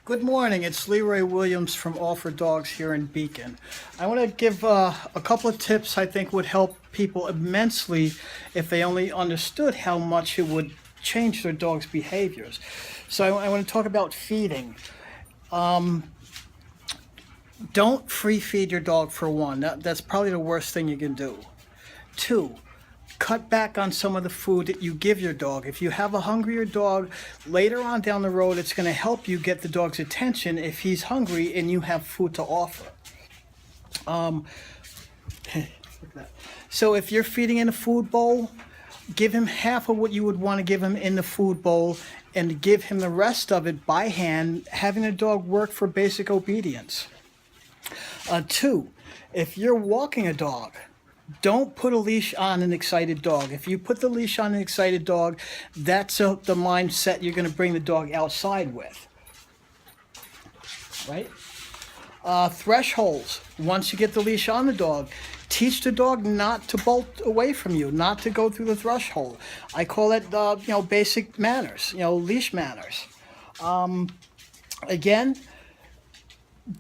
Good morning, it's Leroy Williams from All for Dogs here in Beacon. I want to give a couple of tips I think would help people immensely if they only understood how much it would change their dog's behaviors. So I want to talk about feeding. Don't free feed your dog, for one. That's probably the worst thing you can do. Two, cut back on some of the food that you give your dog. If you have a hungrier dog, later on down the road, it's going to help you get the dog's attention if he's hungry and you have food to offer. Look at that. So if you're feeding in a food bowl, give him half of what you would want to give him in the food bowl and give him the rest of it by hand, having the dog work for basic obedience. Two, if you're walking a dog, don't put a leash on an excited dog. If you put the leash on an excited dog, that's the mindset you're going to bring the dog outside with. Right? Thresholds. Once you get the leash on the dog, teach the dog not to bolt away from you, not to go through the threshold. I call it, basic manners, leash manners. Again,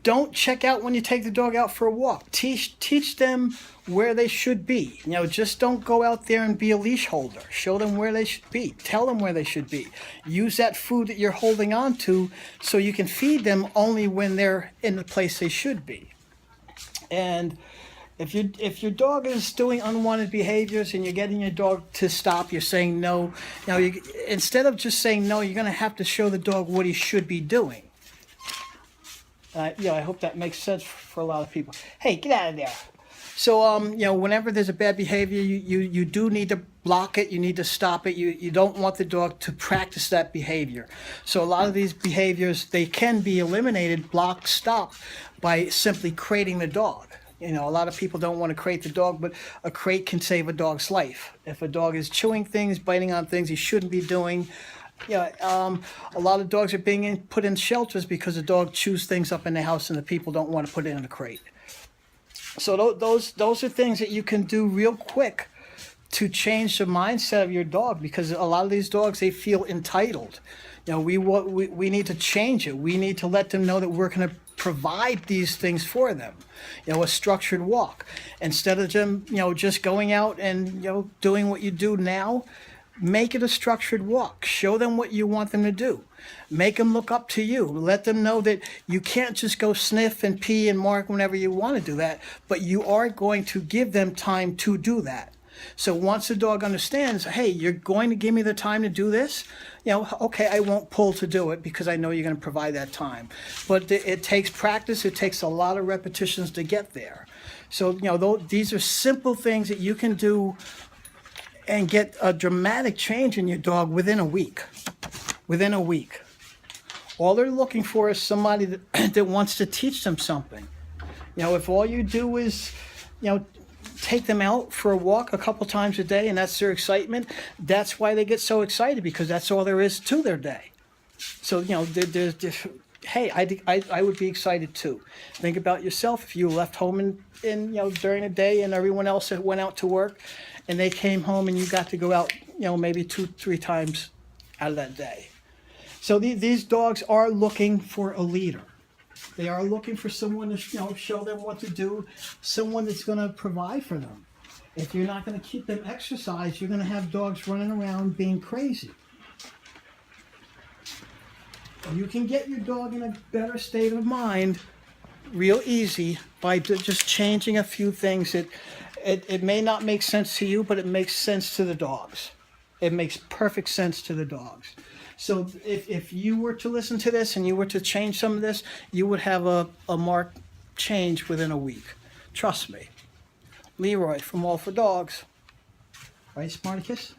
don't check out when you take the dog out for a walk. Teach them where they should be. Just don't go out there and be a leash holder. Show them where they should be. Tell them where they should be. Use that food that you're holding on to so you can feed them only when they're in the place they should be. And if your dog is doing unwanted behaviors and you're getting your dog to stop, you're saying no. Instead of just saying no, you're going to have to show the dog what he should be doing. I hope that makes sense for a lot of people. Hey, get out of there. So, whenever there's a bad behavior, you do need to block it. You need to stop it. You don't want the dog to practice that behavior. So a lot of these behaviors, they can be eliminated, blocked, stopped by simply crating the dog. A lot of people don't want to crate the dog, but a crate can save a dog's life. If a dog is chewing things, biting on things he shouldn't be doing, a lot of dogs are being put in shelters because the dog chews things up in the house and the people don't want to put it in a crate. So those are things that you can do real quick to change the mindset of your dog, because a lot of these dogs, they feel entitled. We need to change it. We need to let them know that we're going to provide these things for them. A structured walk. Instead of them, just going out and, doing what you do now, make it a structured walk. Show them what you want them to do. Make them look up to you. Let them know that you can't just go sniff and pee and mark whenever you want to do that, but you are going to give them time to do that. So once the dog understands, hey, you're going to give me the time to do this, okay, I won't pull to do it because I know you're going to provide that time. But it takes practice. It takes a lot of repetitions to get there. So, these are simple things that you can do and get a dramatic change in your dog within a week. Within a week. All they're looking for is somebody that wants to teach them something. If all you do is, take them out for a walk a couple times a day and that's their excitement, that's why they get so excited, because that's all there is to their day. So, hey, I would be excited too. Think about yourself. If you left home in during the day and everyone else went out to work and they came home and you got to go out, maybe 2-3 times out of that day. So these dogs are looking for a leader. They are looking for someone to show them what to do, someone that's going to provide for them. If you're not going to keep them exercised, you're going to have dogs running around being crazy. You can get your dog in a better state of mind real easy by just changing a few things. It may not make sense to you, but it makes sense to the dogs. It makes perfect sense to the dogs. So if you were to listen to this and you were to change some of this, you would have a marked change within a week. Trust me. Leroy from All for Dogs. Right, Smarticus?